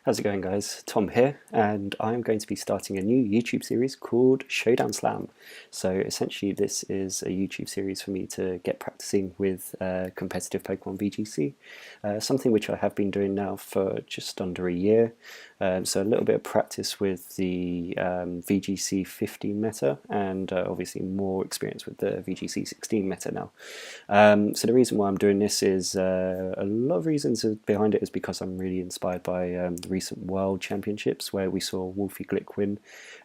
How's it going, guys? Tom here, and I'm going to be starting a new YouTube series called Showdown Slam. So essentially this is a YouTube series for me to get practicing with competitive Pokemon VGC, something which I have been doing now for just under a year. So a little bit of practice with the VGC 15 meta, and obviously more experience with the VGC 16 meta now. So the reason why I'm doing this is a lot of reasons behind it is because I'm really inspired by the recent World Championships where we saw Wolfie Glick win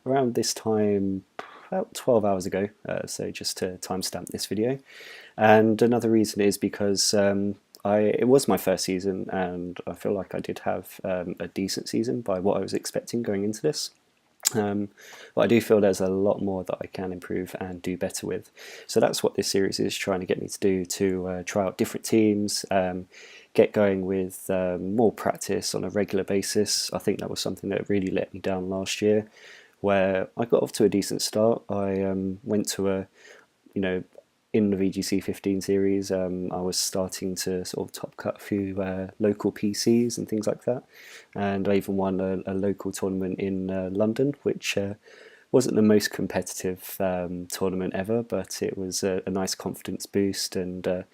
around this time about 12 hours ago, so just to timestamp this video. And another reason is because it was my first season and I feel like I did have a decent season by what I was expecting going into this. But I do feel there's a lot more that I can improve and do better with. So that's what this series is trying to get me to do, to try out different teams, get going with more practice on a regular basis. I think that was something that really let me down last year, where I got off to a decent start. I went to in the VGC 15 series, I was starting to sort of top cut a few local PCs and things like that, and I even won a local tournament in London, which wasn't the most competitive tournament ever, but it was a nice confidence boost, and there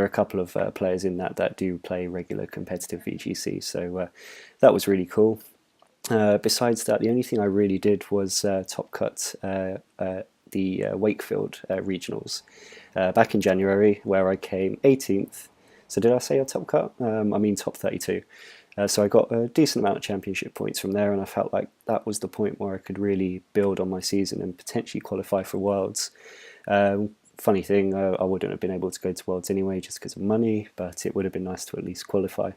are a couple of players in that do play regular competitive VGC, so that was really cool. Besides that, the only thing I really did was top cut the Wakefield regionals back in January, where I came 18th. So did I say a top cut? I mean top 32. So I got a decent amount of championship points from there, and I felt like that was the point where I could really build on my season and potentially qualify for Worlds. Funny thing, I wouldn't have been able to go to Worlds anyway just because of money, but it would have been nice to at least qualify.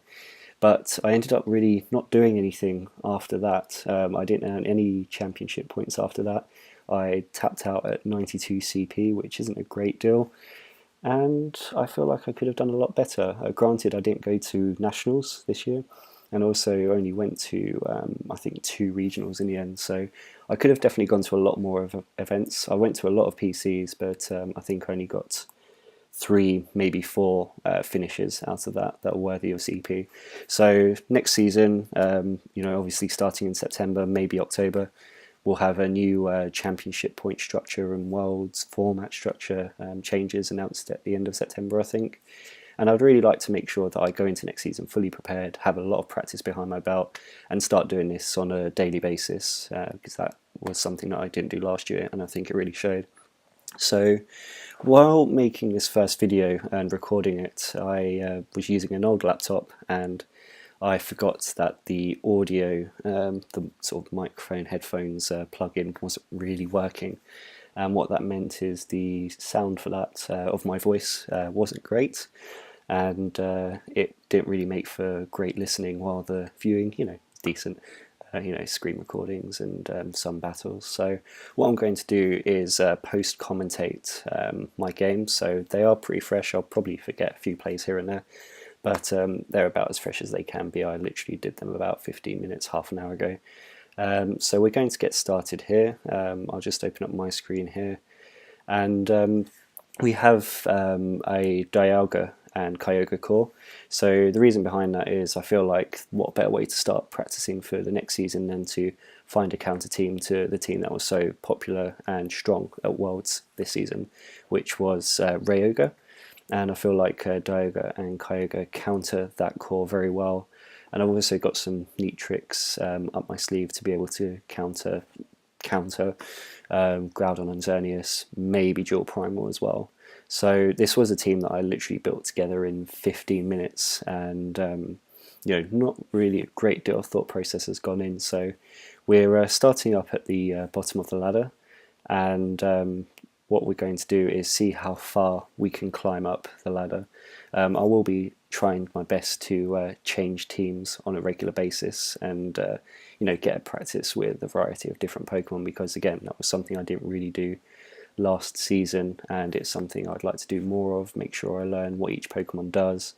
But I ended up really not doing anything after that. I didn't earn any championship points after that. I tapped out at 92 CP, which isn't a great deal, and I feel like I could have done a lot better. Granted, I didn't go to nationals this year, and also only went to I think 2 regionals in the end, so I could have definitely gone to a lot more of events. I went to a lot of PCs, but I think I only got 3, maybe 4 finishes out of that are worthy of CP. So next season, obviously starting in September, maybe October, we'll have a new championship point structure and Worlds format structure changes announced at the end of September, I think. And I'd really like to make sure that I go into next season fully prepared, have a lot of practice behind my belt, and start doing this on a daily basis, because that was something that I didn't do last year, and I think it really showed. So while making this first video and recording it, I was using an old laptop, and I forgot that the audio, the sort of microphone headphones plug-in wasn't really working. And what that meant is the sound for that of my voice wasn't great, and it didn't really make for great listening while the viewing, decent. Screen recordings and some battles. So what I'm going to do is post commentate my games. So they are pretty fresh. I'll probably forget a few plays here and there, but they're about as fresh as they can be. I literally did them about 15 minutes, half an hour ago. So we're going to get started here. I'll just open up my screen here, and we have a Dialga and Kyogre core. So the reason behind that is I feel like what better way to start practicing for the next season than to find a counter team to the team that was so popular and strong at Worlds this season, which was Ryoga. And I feel like Dialga and Kyogre counter that core very well. And I've also got some neat tricks up my sleeve to be able to counter Groudon and Xerneas, maybe dual Primal as well. So this was a team that I literally built together in 15 minutes, and not really a great deal of thought process has gone in. So we're starting up at the bottom of the ladder, and what we're going to do is see how far we can climb up the ladder. I will be trying my best to change teams on a regular basis, and get a practice with a variety of different Pokemon, because again, that was something I didn't really do last season, and it's something I'd like to do more of. Make sure I learn what each Pokemon does,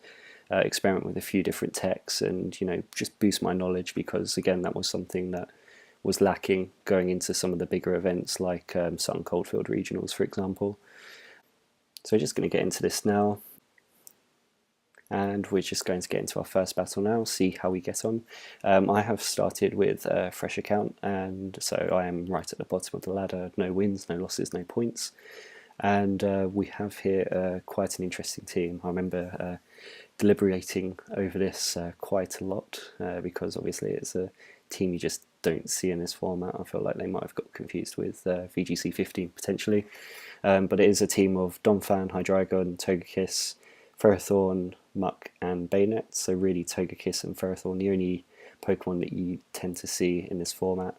experiment with a few different techs, and just boost my knowledge, because again, that was something that was lacking going into some of the bigger events like Sun Coldfield regionals, for example. So just going to get into this now. and we're just going to get into our first battle now, see how we get on. I have started with a fresh account, and so I am right at the bottom of the ladder, no wins, no losses, no points. And we have here quite an interesting team. I remember deliberating over this quite a lot because obviously it's a team you just don't see in this format. I feel like they might have got confused with VGC 15 potentially, but it is a team of Donphan, Hydreigon, Togekiss, Ferrothorn, Muck and Bayonet. So really Togekiss and Ferrothorn, the only Pokemon that you tend to see in this format.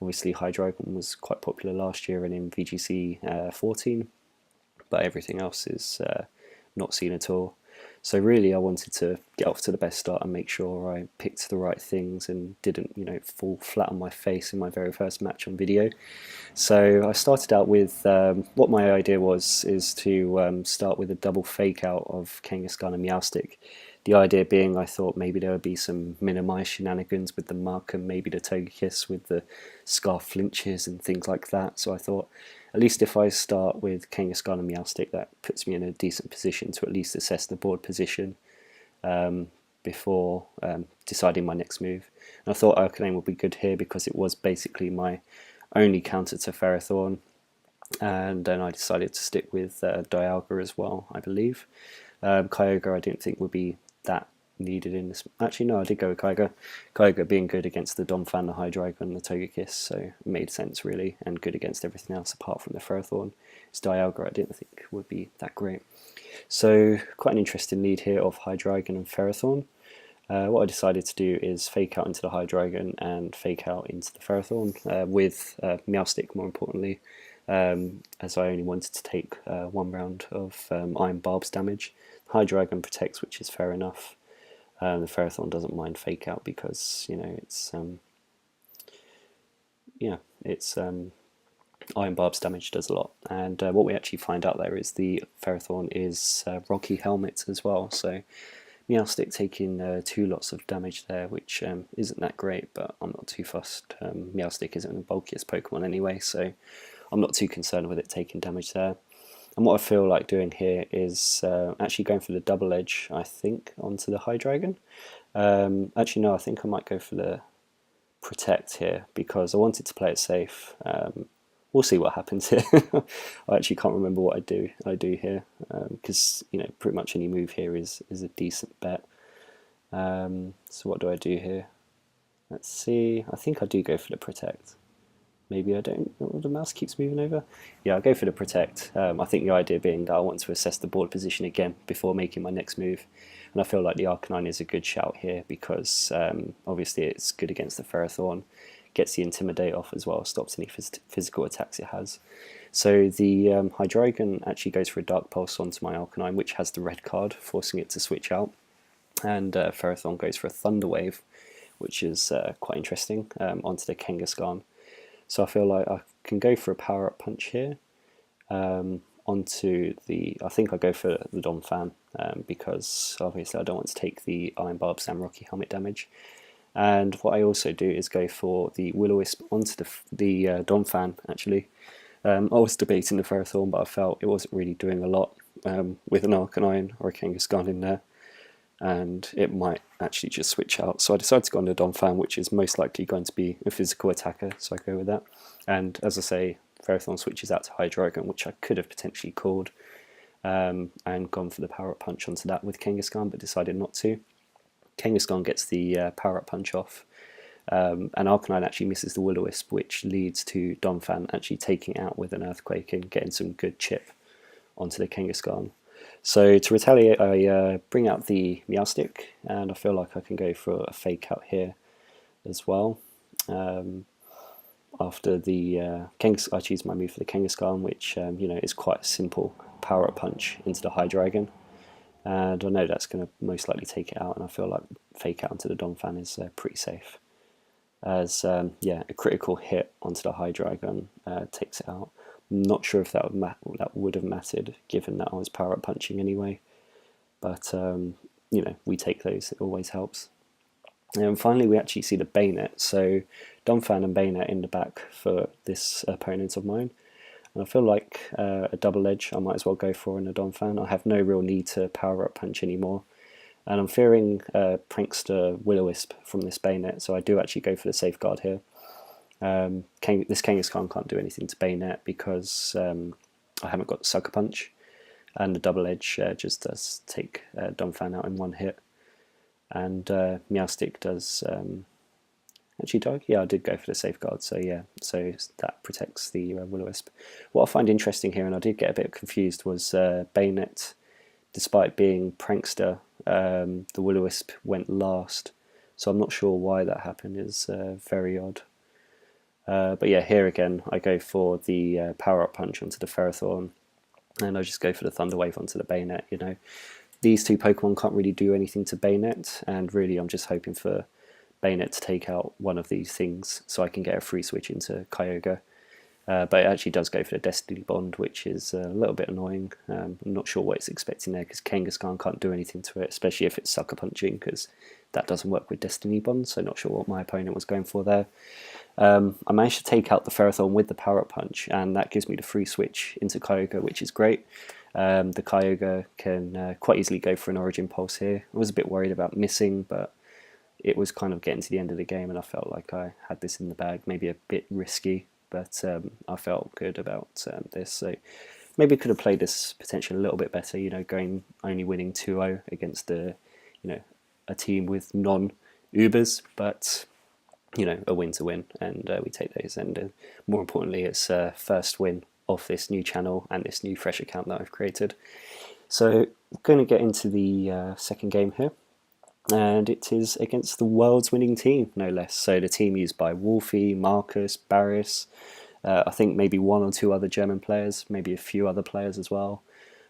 Obviously Hydreigon was quite popular last year and in VGC 14, but everything else is not seen at all. So really I wanted to get off to the best start and make sure I picked the right things and didn't, fall flat on my face in my very first match on video. So I started out with, what my idea is to start with a double fake out of Kangaskhan and Meowstic. The idea being I thought maybe there would be some minimize shenanigans with the Muck and maybe the Togekiss with the Scarf flinches and things like that. So I thought at least if I start with Kangaskhan and Meowstic, that puts me in a decent position to at least assess the board position before deciding my next move. And I thought Arcanine would be good here because it was basically my only counter to Ferrothorn, and then I decided to stick with Dialga as well, I believe. Kyogre I didn't think would be that needed in this. Actually no, I did go with Kyogre. Kyogre being good against the Donphan, the Hydreigon and the Togekiss, so it made sense really, and good against everything else apart from the Ferrothorn. It's Dialga I didn't think would be that great. So quite an interesting lead here of Hydreigon and Ferrothorn. What I decided to do is fake out into the Hydreigon and fake out into the Ferrothorn with Meowstic more importantly, as I only wanted to take one round of Iron Barb's damage. Hydreigon protects, which is fair enough. The Ferrothorn doesn't mind fake out because it's Iron Barb's damage does a lot, and what we actually find out there is the Ferrothorn is Rocky Helmet as well. So Meowstic taking 2 lots of damage there, which isn't that great, but I'm not too fussed. Meowstic isn't the bulkiest Pokemon anyway, so I'm not too concerned with it taking damage there. And what I feel like doing here is actually going for the double edge, I think, onto the Hydreigon. Actually no, I think I might go for the protect here because I wanted to play it safe. We'll see what happens here. I actually can't remember what I do here because pretty much any move here is a decent bet. So what do I do here? Let's see. I think I do go for the protect. Maybe I don't. Oh, the mouse keeps moving over. Yeah, I'll go for the protect. I think the idea being that I want to assess the board position again before making my next move. And I feel like the Arcanine is a good shout here because obviously it's good against the Ferrothorn, gets the Intimidate off as well, stops any physical attacks it has. So the Hydreigon actually goes for a Dark Pulse onto my Arcanine, which has the red card, forcing it to switch out. And Ferrothorn goes for a Thunder Wave, which is quite interesting, onto the Kangaskhan. So I feel like I can go for a Power Up Punch here onto the... I think I'll go for the Donphan because obviously I don't want to take the Iron Barb Sam Rocky Helmet damage. And what I also do is go for the Will-O-Wisp onto the Donphan actually. I was debating the Ferrothorn, but I felt it wasn't really doing a lot with an Arcanine or a Kangaskhan in there, and it might actually just switch out. So I decided to go on the Donphan, which is most likely going to be a physical attacker, so I go with that. And as I say, Ferrothorn switches out to Hydreigon, which I could have potentially called, and gone for the Power Up Punch onto that with Kangaskhan, but decided not to. Kangaskhan gets the Power Up Punch off, and Arcanine actually misses the Will-O-Wisp, which leads to Donphan actually taking it out with an Earthquake and getting some good chip onto the Kangaskhan. So to retaliate, I bring out the Meowstic, and I feel like I can go for a fake out here as well. After the I choose my move for the Kangaskhan, which is quite a simple Power Up Punch into the Hydreigon, and I know that's going to most likely take it out, and I feel like fake out into the Donphan is pretty safe, as a critical hit onto the Hydreigon takes it out. I'm not sure if that would have mattered given that I was Power Up Punching anyway, but we take those, it always helps. And finally we actually see the Bayonet, so Donphan and Bayonet in the back for this opponent of mine, and I feel like a double edge I might as well go for in a Donphan. I have no real need to Power Up Punch anymore, And I'm fearing Prankster Will-O-Wisp from this Bayonet, so I do actually go for the Safeguard here. This Kangaskhan can't do anything to Bayonet because I haven't got Sucker Punch, and the Double Edge just does take Donphan out in one hit. And Meowstic does... actually, dog? Yeah, I did go for the Safeguard, so yeah, so that protects the Will-O-Wisp. What I find interesting here, and I did get a bit confused, was Bayonet, despite being Prankster, the Will-O-Wisp went last. So I'm not sure why that happened. It's very odd. But yeah, here again, I go for the Power-Up Punch onto the Ferrothorn, and I just go for the Thunder Wave onto the Bayonet, you know. These two Pokemon can't really do anything to Bayonet, and really I'm just hoping for Bayonet to take out one of these things so I can get a free switch into Kyogre. But it actually does go for the Destiny Bond, which is a little bit annoying. I'm not sure what it's expecting there, because Kangaskhan can't do anything to it, especially if it's Sucker Punching, because that doesn't work with Destiny Bond, so not sure what my opponent was going for there. I managed to take out the Ferrothorn with the Power-Up Punch, and that gives me the free switch into Kyogre, which is great. The Kyogre can quite easily go for an Origin Pulse here. I was a bit worried about missing, but it was kind of getting to the end of the game, and I felt like I had this in the bag. Maybe a bit risky, but I felt good about this. So maybe I could have played this potentially a little bit better, you know, only winning 2-0 against a team with non-Ubers, but you know, a win's a win, and we take those. And more importantly, it's first win of this new channel and this new fresh account that I've created. So I'm going to get into the second game here, and it is against the world's winning team, no less. So the team used by Wolfie, Marcus, Barris, I think maybe one or two other German players, maybe a few other players as well.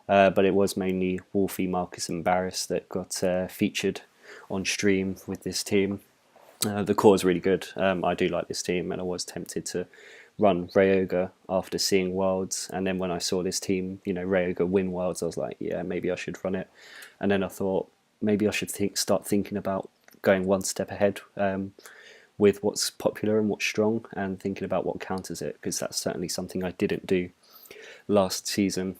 But it was mainly Wolfie, Marcus and Barris that got featured on stream with this team. The core is really good. I do like this team, and I was tempted to run Ryoga after seeing Worlds, and then when I saw this team, you know, Ryoga win Worlds, I was like, yeah, maybe I should run it. And then I thought maybe I should start thinking about going one step ahead with what's popular and what's strong, and thinking about what counters it, because that's certainly something I didn't do last season.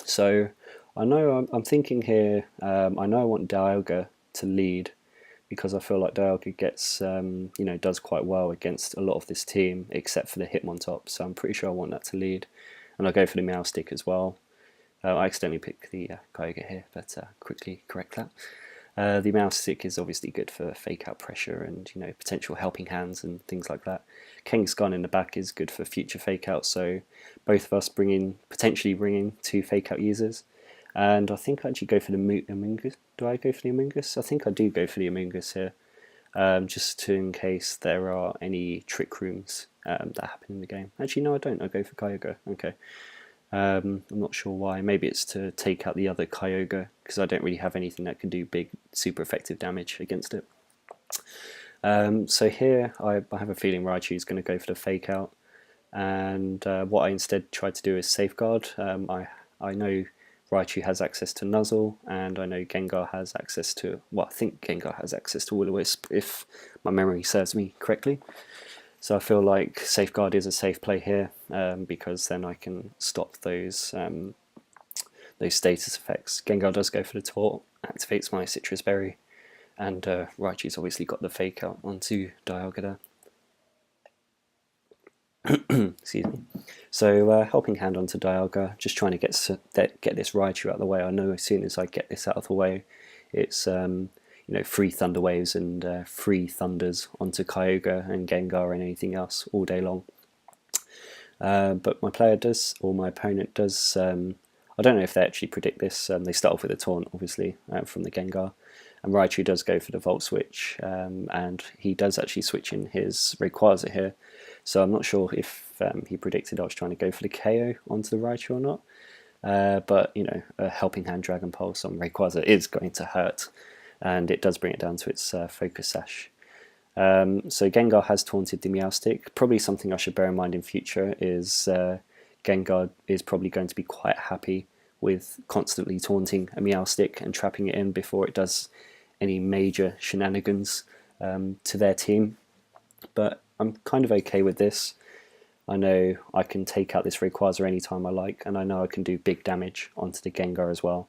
So I know I'm thinking here, I know I want Dialga to lead, because I feel like Dialga gets, does quite well against a lot of this team, except for the Hitmontop, so I'm pretty sure I want that to lead. And I'll go for the Meowstic as well. I accidentally picked the Kyogre here, but quickly correct that. The Meowstic is obviously good for fake out pressure and, you know, potential helping hands and things like that. Kangaskhan in the back is good for future fake out, so both of us potentially bringing two fake out users. And I think I actually go for the Amoonguss. Do I go for the Amoonguss? I think I do go for the Amoonguss here, just in case there are any trick rooms that happen in the game. Actually, no, I don't. I go for Kyogre. Okay. I'm not sure why. Maybe it's to take out the other Kyogre, because I don't really have anything that can do big, super effective damage against it. So here, I have a feeling Raichu is going to go for the fake out, and what I instead tried to do is safeguard. I know Raichu has access to Nuzzle, and I know Gengar has access to, well, I think Gengar has access to Will-O-Wisp, if my memory serves me correctly. So I feel like Safeguard is a safe play here, because then I can stop those status effects. Gengar does go for the Taunt, activates my Citrus Berry, and Raichu's obviously got the fake out onto Dialga there. Excuse me. So helping hand onto Dialga, just trying to get this Raichu out of the way. I know as soon as I get this out of the way, it's free Thunder Waves and free Thunders onto Kyogre and Gengar and anything else all day long. But my player does, or my opponent does. I don't know if they actually predict this. They start off with a Taunt, obviously, from the Gengar, and Raichu does go for the Volt Switch, and he does actually switch in his Rayquaza here. So I'm not sure if he predicted I was trying to go for the KO onto the Raichu or not. But, you know, a Helping Hand Dragon Pulse on Rayquaza is going to hurt, and it does bring it down to its Focus Sash. So Gengar has taunted the Meowstic. Probably something I should bear in mind in future is Gengar is probably going to be quite happy with constantly taunting a Meowstic and trapping it in before it does any major shenanigans to their team. But I'm kind of okay with this. I know I can take out this Rayquaza anytime I like, and I know I can do big damage onto the Gengar as well.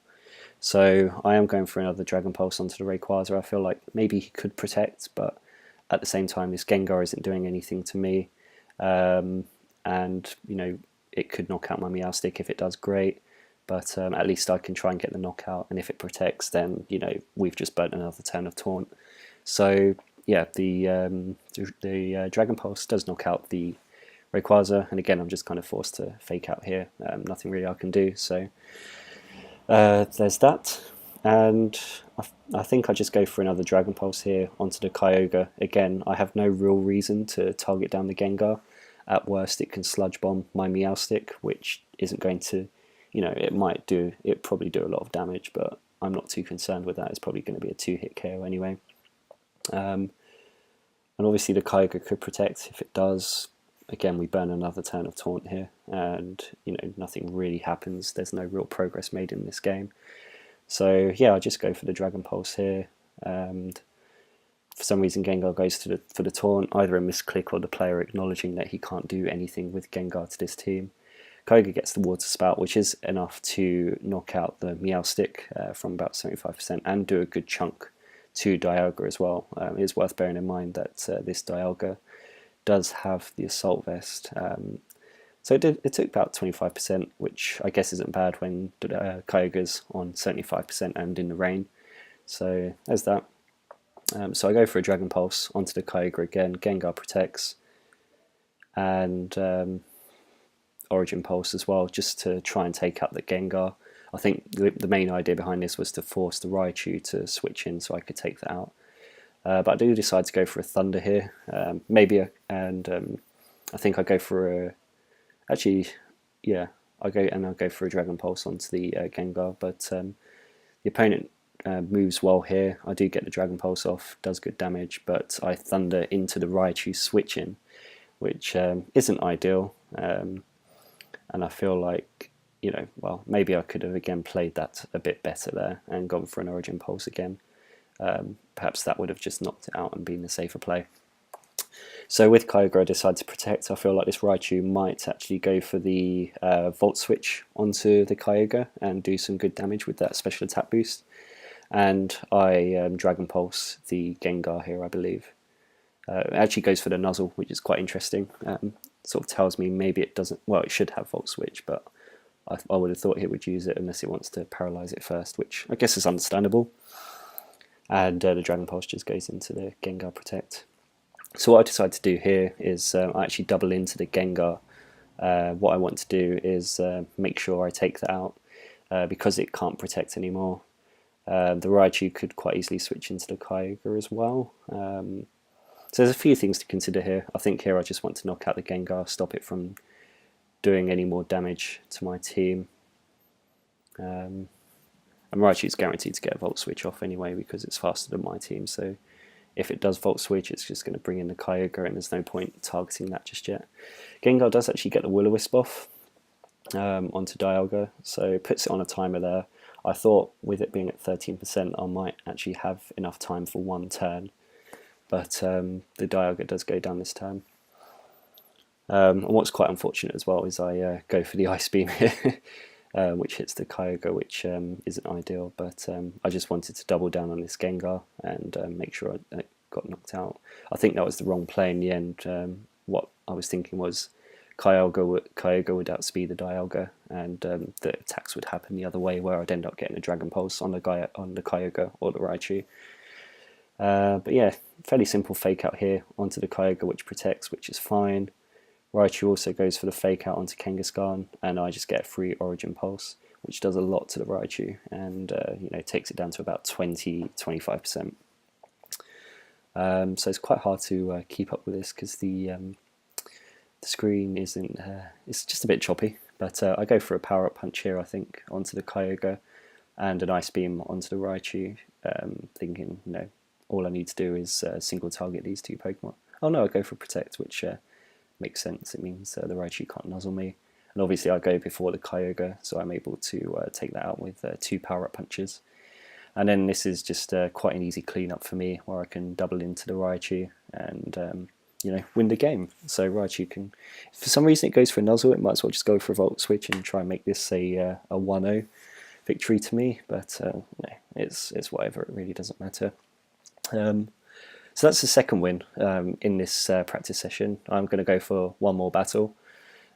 So I am going for another Dragon Pulse onto the Rayquaza. I feel like maybe he could protect, but at the same time, this Gengar isn't doing anything to me. And, you know, it could knock out my Meowstic. If it does, great. But at least I can try and get the knockout. And if it protects, then, you know, we've just burnt another turn of Taunt. So, yeah, the Dragon Pulse does knock out the Rayquaza. And again, I'm just kind of forced to fake out here. Nothing really I can do. So there's that. And I think I just go for another Dragon Pulse here onto the Kyogre. Again, I have no real reason to target down the Gengar. At worst, it can Sludge Bomb my Meowstic, which isn't going to, you know, it probably do a lot of damage, but I'm not too concerned with that. It's probably going to be a 2-hit KO anyway. And obviously the Kyogre could protect. If it does, again, we burn another turn of Taunt here, and, you know, nothing really happens. There's no real progress made in this game. So yeah, I just go for the Dragon Pulse here, and for some reason Gengar goes for the Taunt, either a misclick or the player acknowledging that he can't do anything with Gengar to this team. Kyogre gets the Water Spout, which is enough to knock out the Meowstic from about 75% and do a good chunk to Dialga as well. It is worth bearing in mind that this Dialga does have the Assault Vest. So it took about 25%, which I guess isn't bad when Kyogre's on 75% and in the rain. So there's that. So I go for a Dragon Pulse onto the Kyogre again. Gengar protects, and Origin Pulse as well, just to try and take out the Gengar. I think the main idea behind this was to force the Raichu to switch in so I could take that out. But I do decide to go for a Thunder here, I think I go for a. Actually, yeah, I'll go for a Dragon Pulse onto the Gengar, but the opponent moves well here. I do get the Dragon Pulse off, does good damage, but I Thunder into the Raichu switch-in, which isn't ideal, and I feel like, you know, well, maybe I could have again played that a bit better there and gone for an Origin Pulse again. Perhaps that would have just knocked it out and been the safer play. So with Kyogre, I decide to protect. I feel like this Raichu might actually go for the Volt Switch onto the Kyogre and do some good damage with that special attack boost. And I Dragon Pulse the Gengar here, I believe. It actually goes for the Nuzzle, which is quite interesting. Sort of tells me maybe it doesn't, well, it should have Volt Switch, but I would have thought it would use it unless it wants to paralyze it first, which I guess is understandable. And the Dragon Pulse just goes into the Gengar Protect. So what I decide to do here is I actually double into the Gengar. What I want to do is make sure I take that out because it can't protect anymore. The Raichu could quite easily switch into the Kyogre as well. So there's a few things to consider here. I think here I just want to knock out the Gengar, stop it from doing any more damage to my team. And Raichu's guaranteed to get a Volt Switch off anyway because it's faster than my team, so if it does Volt Switch, it's just going to bring in the Kyogre, and there's no point targeting that just yet. Gengar does actually get the Will-O-Wisp off onto Dialga, so it puts it on a timer there. I thought with it being at 13%, I might actually have enough time for one turn, but the Dialga does go down this turn. And what's quite unfortunate as well is I go for the Ice Beam here, which hits the Kyogre, which isn't ideal, but I just wanted to double down on this Gengar and make sure it got knocked out. I think that was the wrong play in the end. What I was thinking was Kyogre would outspeed the Dialga, and the attacks would happen the other way, where I'd end up getting a Dragon Pulse on the Kyogre or the Raichu. But yeah, fairly simple fake out here onto the Kyogre, which protects, which is fine. Raichu also goes for the fake out onto Kangaskhan, and I just get a free Origin Pulse, which does a lot to the Raichu, and you know, takes it down to about 20-25%. So it's quite hard to keep up with this because the screen isn't. It's just a bit choppy. But I go for a power up punch here, I think, onto the Kyogre, and an Ice Beam onto the Raichu, thinking, you know, all I need to do is single target these two Pokemon. Oh no, I go for Protect, which makes sense. It means the Raichu can't nuzzle me. And obviously I go before the Kyogre, so I'm able to take that out with two power-up punches. And then this is just quite an easy clean-up for me, where I can double into the Raichu and you know, win the game. So Raichu can, if for some reason it goes for a nuzzle, it might as well just go for a Volt Switch and try and make this a 1-0. victory to me, but no, it's whatever, it really doesn't matter. So that's the second win in this practice session. I'm going to go for one more battle,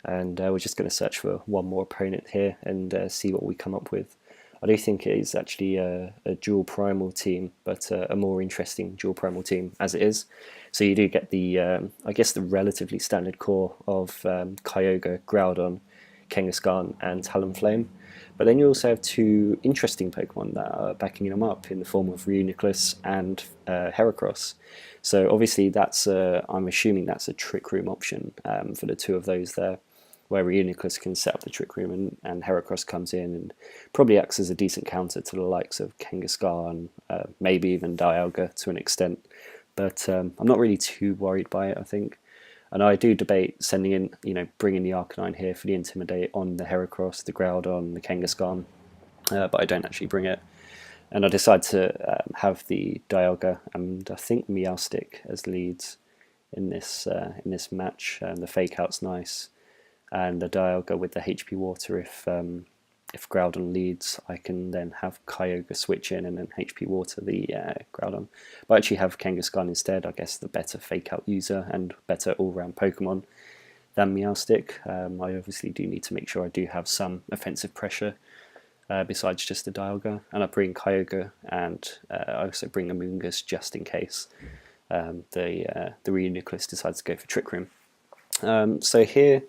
and we're just going to search for one more opponent here and see what we come up with. I do think it is actually a dual primal team, but a more interesting dual primal team as it is. So you do get the, I guess, the relatively standard core of Kyogre, Groudon, Kangaskhan and Talonflame. But then you also have two interesting Pokemon that are backing them up in the form of Reuniclus and Heracross. So obviously that's, I'm assuming that's a Trick Room option for the two of those there, where Reuniclus can set up the Trick Room and Heracross comes in and probably acts as a decent counter to the likes of Kangaskhan, maybe even Dialga to an extent. But I'm not really too worried by it, I think. And I do debate sending in, bringing the Arcanine here for the Intimidate on the Heracross, the Groudon, the Kangaskhan, but I don't actually bring it. And I decide to have the Dialga and I think Meowstic as leads in this match. The Fake Out's nice, and the Dialga with the HP Water. If Groudon leads, I can then have Kyogre switch in and then HP Water the Groudon. But I actually have Kangaskhan instead, I guess the better Fake Out user and better all-round Pokemon than Meowstic. I obviously do need to make sure I do have some offensive pressure besides just the Dialga. And I bring Kyogre and I also bring Amoonguss just in case the Reuniclus decides to go for Trick Room. So here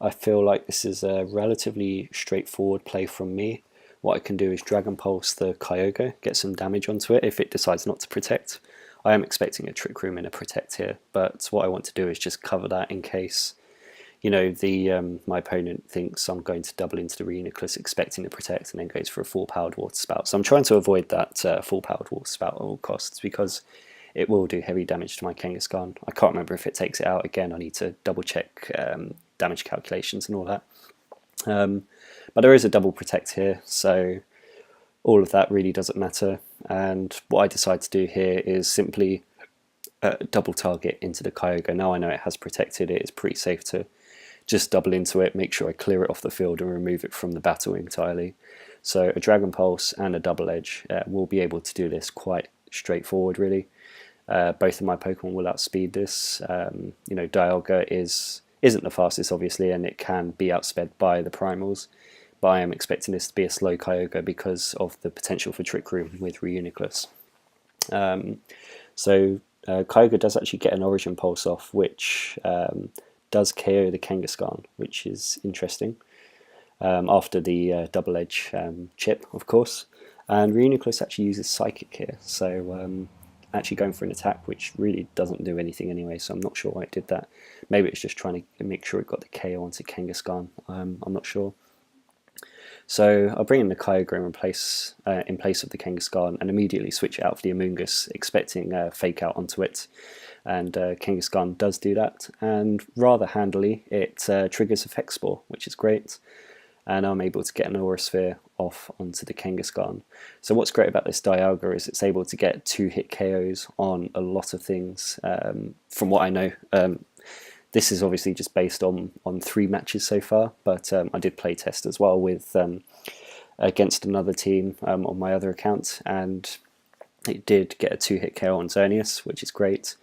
I feel like this is a relatively straightforward play from me. What I can do is Dragon Pulse the Kyogre, get some damage onto it if it decides not to protect. I am expecting a Trick Room and a Protect here, but what I want to do is just cover that in case, my opponent thinks I'm going to double into the Reuniclus expecting to protect and then goes for a full-powered Water Spout. So I'm trying to avoid that full-powered Water Spout at all costs because it will do heavy damage to my Kangaskhan. I can't remember if it takes it out. Again, I need to double-check damage calculations and all that. But there is a double protect here, so all of that really doesn't matter. And what I decide to do here is simply double target into the Kyogre. Now I know it has protected, it is pretty safe to just double into it, make sure I clear it off the field and remove it from the battle entirely. So a Dragon Pulse and a Double Edge will be able to do this quite straightforward really. Both of my Pokemon will outspeed this. Dialga isn't the fastest obviously, and it can be outsped by the primals, but I am expecting this to be a slow Kyogre because of the potential for Trick Room with Reuniclus. So Kyogre does actually get an Origin Pulse off, which does KO the Kangaskhan, which is interesting, after the Double Edge chip, of course. And Reuniclus actually uses Psychic here, so actually going for an attack which really doesn't do anything anyway, so I'm not sure why it did that. Maybe it's just trying to make sure it got the KO onto Kangaskhan, I'm not sure. So I'll bring in the Kyogre in place of the Kangaskhan and immediately switch it out for the Amoonguss, expecting a Fake Out onto it. And Kangaskhan does do that, and rather handily it triggers Effect Spore, which is great. And I'm able to get an Aura Sphere off onto the Kangaskhan. So what's great about this Dialga is it's able to get 2-hit KOs on a lot of things, from what I know. This is obviously just based on 3 matches so far, but I did play test as well with against another team on my other account, and it did get a 2-hit KO on Xerneas, which is great.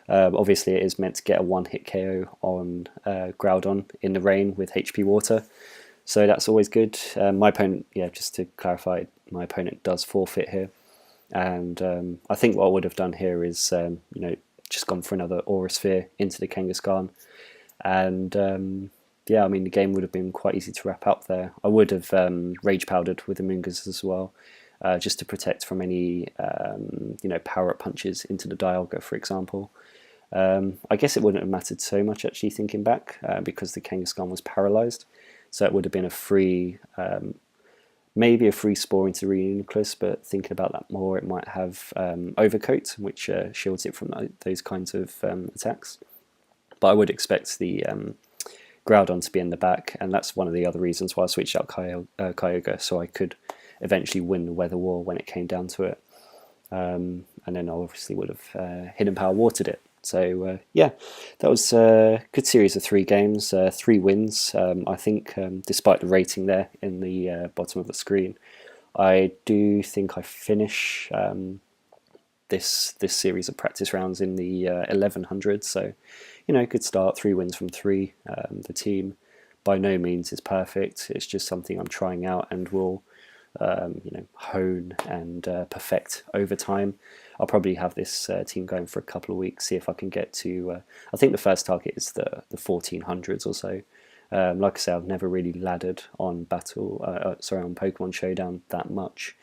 Obviously it is meant to get a 1-hit KO on Groudon in the rain with HP Water, so that's always good. My opponent, just to clarify, my opponent does forfeit here, and I think what I would have done here is just gone for another Aura Sphere into the Kangaskhan, and the game would have been quite easy to wrap up there. I would have Rage Powdered with Amoonguss as well, just to protect from any power-up punches into the Dialga, for example. I guess it wouldn't have mattered so much actually thinking back, because the Kangaskhan was paralysed, so it would have been a free, maybe a free Spore into Reuniclus, but thinking about that more, it might have Overcoat, which shields it from those kinds of attacks. But I would expect the Groudon to be in the back, and that's one of the other reasons why I switched out Kyogre, so I could eventually win the Weather War when it came down to it. And then I obviously would have Hidden Power Watered it. So that was a good series of 3 games, 3 wins. I think despite the rating there in the bottom of the screen, I do think I finish this series of practice rounds in the 1100s. So, you know, good start. 3 wins from 3. The team by no means is perfect. It's just something I'm trying out and will you know, hone and perfect over time. I'll probably have this team going for a couple of weeks, see if I can get to. I think the first target is the 1400s or so. Like I say, I've never really laddered on on Pokemon Showdown that much.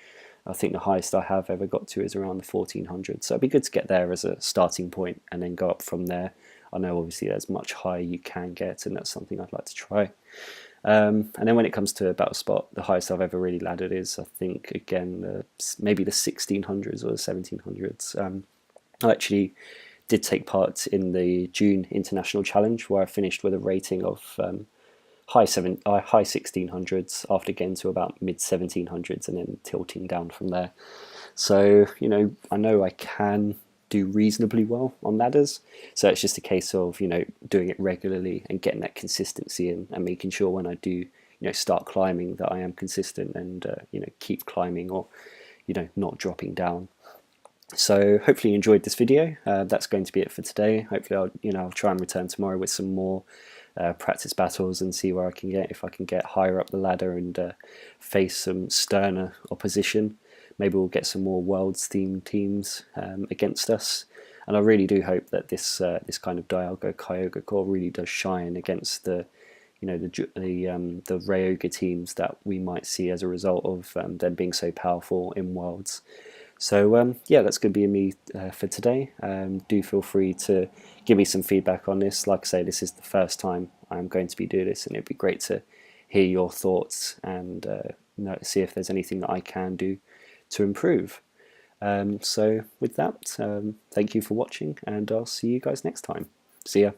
I think the highest I have ever got to is around the 1400s. So it'd be good to get there as a starting point and then go up from there. I know obviously there's much higher you can get, and that's something I'd like to try. And then when it comes to Battle Spot, the highest I've ever really laddered is, I think, again, maybe the 1600s or the 1700s. I actually did take part in the June International Challenge, where I finished with a rating of high 1600s after getting to about mid 1700s and then tilting down from there. So, you know I can do reasonably well on ladders, so it's just a case of, you know, doing it regularly and getting that consistency in, and making sure when I do, you know, start climbing, that I am consistent and you know, keep climbing, or, you know, not dropping down. So hopefully you enjoyed this video. That's going to be it for today. Hopefully I'll try and return tomorrow with some more practice battles and see where I can get, if I can get higher up the ladder and face some sterner opposition. Maybe we'll get some more worlds themed teams against us, and I really do hope that this kind of Dialga Kyogre core really does shine against the, you know, the Ryoga teams that we might see as a result of them being so powerful in worlds. So yeah, that's going to be me for today. Do feel free to give me some feedback on this. Like I say, this is the first time I'm going to be doing this, and it'd be great to hear your thoughts and see if there's anything that I can do to improve. So with that, thank you for watching, and I'll see you guys next time. See ya.